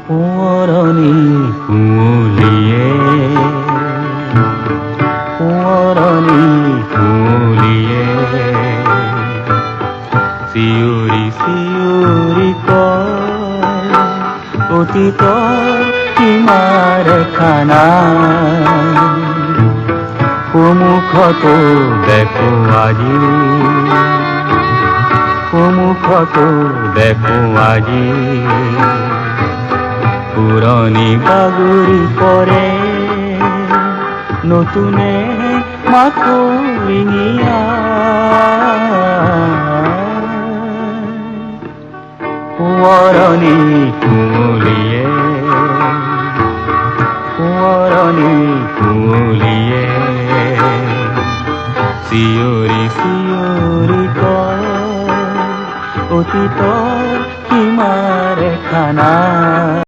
সোঁৱৰণি কুঁৱলীয়ে সোঁৱৰণি কুঁৱলীয়ে চিঞৰি চিঞৰি কয় অতীতৰ সীমাৰেখা নাই সন্মুখতো দেখো আজি সন্মুখতো দেখো আজি পুৰণি বাগৰি পৰে নতুনে মাথো সোঁৱৰণি কুঁৱলীয়ে সোঁৱৰণি কুঁৱলীয়ে চিঞৰি চিঞৰি কয় অতীতৰ সীমাৰেখা নাই।